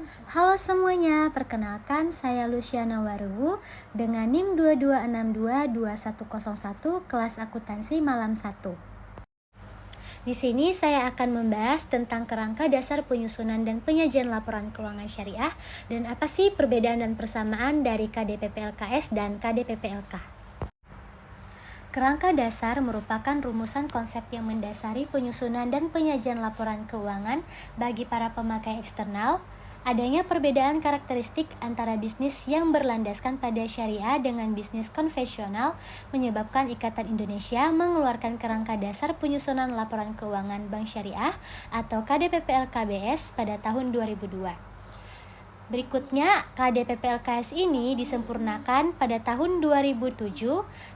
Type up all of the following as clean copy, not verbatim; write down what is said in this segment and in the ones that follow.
Halo semuanya, perkenalkan saya Luciana Warubu dengan NIM 22622101 kelas akuntansi malam 1. Di sini saya akan membahas tentang kerangka dasar penyusunan dan penyajian laporan keuangan syariah dan apa sih perbedaan dan persamaan dari KDPP-LKS dan KDPP-LK. Kerangka dasar merupakan rumusan konsep yang mendasari penyusunan dan penyajian laporan keuangan bagi para pemakai eksternal. Adanya perbedaan karakteristik antara bisnis yang berlandaskan pada syariah dengan bisnis konvensional menyebabkan Ikatan Indonesia mengeluarkan kerangka dasar penyusunan laporan keuangan Bank Syariah atau KDPP-LKBS pada tahun 2002. Berikutnya, KDPP-LKS ini disempurnakan pada tahun 2007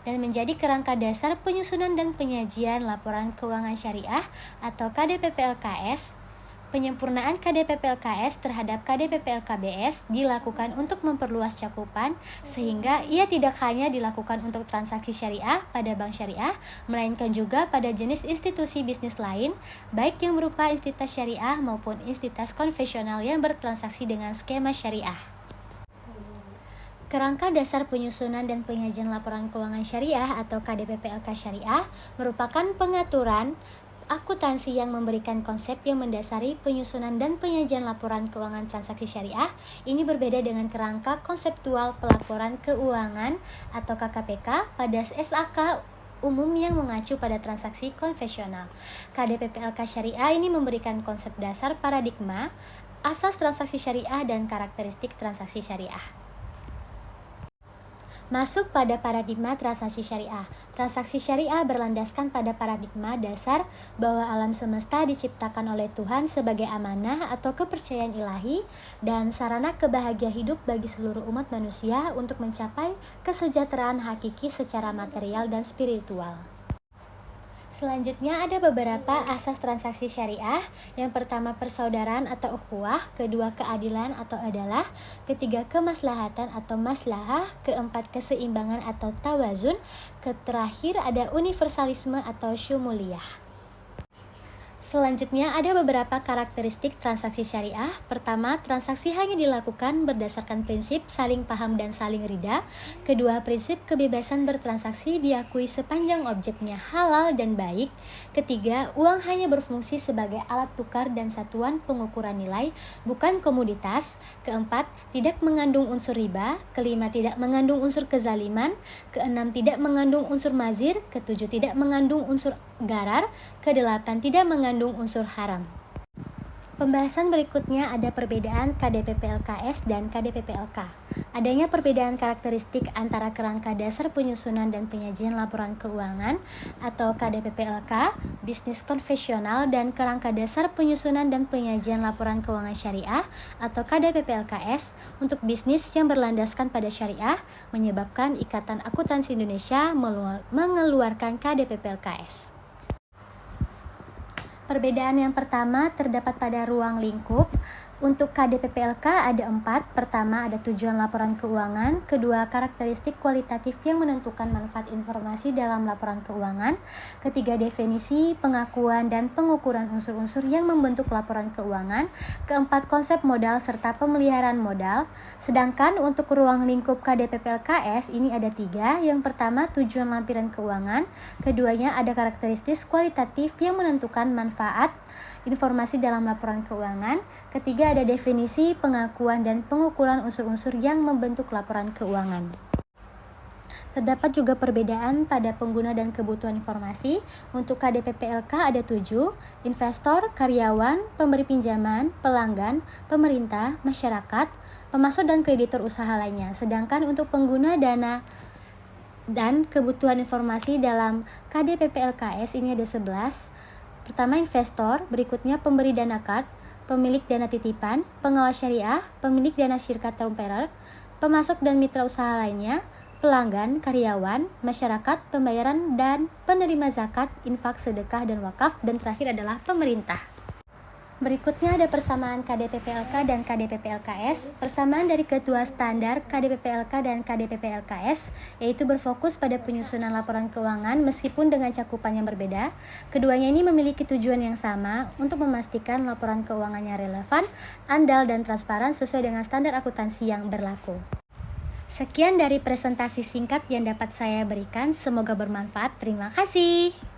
dan menjadi kerangka dasar penyusunan dan penyajian laporan keuangan syariah atau KDPP-LKS. Penyempurnaan KDPP-LKS terhadap KDPP-LKBS dilakukan untuk memperluas cakupan sehingga ia tidak hanya dilakukan untuk transaksi syariah pada bank syariah, melainkan juga pada jenis institusi bisnis lain, baik yang berupa entitas syariah maupun entitas konvensional yang bertransaksi dengan skema syariah. Kerangka dasar penyusunan dan penyajian laporan keuangan syariah atau KDPP-LK syariah merupakan pengaturan akuntansi yang memberikan konsep yang mendasari penyusunan dan penyajian laporan keuangan transaksi syariah. Ini berbeda dengan kerangka konseptual pelaporan keuangan atau KKPK pada SAK umum yang mengacu pada transaksi konvensional. KDPP-LK syariah ini memberikan konsep dasar paradigma, asas transaksi syariah dan karakteristik transaksi syariah. Masuk pada paradigma transaksi syariah. Transaksi syariah berlandaskan pada paradigma dasar bahwa alam semesta diciptakan oleh Tuhan sebagai amanah atau kepercayaan ilahi dan sarana kebahagiaan hidup bagi seluruh umat manusia untuk mencapai kesejahteraan hakiki secara material dan spiritual. Selanjutnya ada beberapa asas transaksi syariah. Yang pertama persaudaraan atau ukhuwah, kedua keadilan atau adalah, ketiga kemaslahatan atau maslahah, keempat keseimbangan atau tawazun, terakhir ada universalisme atau syumuliyah. Selanjutnya ada beberapa karakteristik transaksi syariah. Pertama, transaksi hanya dilakukan berdasarkan prinsip saling paham dan saling ridha. Kedua, prinsip kebebasan bertransaksi diakui sepanjang objeknya halal dan baik. Ketiga, uang hanya berfungsi sebagai alat tukar dan satuan pengukuran nilai, bukan komoditas. Keempat, tidak mengandung unsur riba. Kelima, tidak mengandung unsur kezaliman. Keenam, tidak mengandung unsur mazir. Ketujuh, tidak mengandung unsur garar. Kedelapan, tidak mengandung unsur haram. Pembahasan berikutnya ada perbedaan KDPP-LKS dan KDPP-LK. Adanya perbedaan karakteristik antara kerangka dasar penyusunan dan penyajian laporan keuangan atau KDPP-LK, bisnis konvensional, dan kerangka dasar penyusunan dan penyajian laporan keuangan syariah atau KDPP-LKS untuk bisnis yang berlandaskan pada syariah menyebabkan Ikatan Akuntansi Indonesia mengeluarkan KDPP-LKS. Perbedaan yang pertama terdapat pada ruang lingkup. Untuk KDPP-LK ada 4. Pertama ada tujuan laporan keuangan. Kedua, karakteristik kualitatif yang menentukan manfaat informasi dalam laporan keuangan. Ketiga, definisi, pengakuan, dan pengukuran unsur-unsur yang membentuk laporan keuangan. Keempat, konsep modal serta pemeliharaan modal. Sedangkan untuk ruang lingkup KDPP-LKS ini ada 3. Yang pertama, tujuan lampiran keuangan. Keduanya ada karakteristik kualitatif yang menentukan manfaat informasi dalam laporan keuangan. Ketiga ada definisi, pengakuan, dan pengukuran unsur-unsur yang membentuk laporan keuangan. Terdapat juga perbedaan pada pengguna dan kebutuhan informasi. Untuk KDPP-LK ada 7, investor, karyawan, pemberi pinjaman, pelanggan, pemerintah, masyarakat, pemasok dan kreditur usaha lainnya. Sedangkan untuk pengguna dana dan kebutuhan informasi dalam KDPP-LKS ini ada 11. Pertama investor, berikutnya pemberi dana card, pemilik dana titipan, pengawas syariah, pemilik dana syirkat trumpeter, pemasok dan mitra usaha lainnya, pelanggan, karyawan, masyarakat, pembayaran dan penerima zakat, infak, sedekah dan wakaf, dan terakhir adalah pemerintah. Berikutnya ada persamaan KDPPLK dan KDPPLKS. Persamaan dari kedua standar KDPPLK dan KDPPLKS yaitu berfokus pada penyusunan laporan keuangan meskipun dengan cakupan yang berbeda. Keduanya ini memiliki tujuan yang sama untuk memastikan laporan keuangannya relevan, andal, dan transparan sesuai dengan standar akuntansi yang berlaku. Sekian dari presentasi singkat yang dapat saya berikan. Semoga bermanfaat. Terima kasih.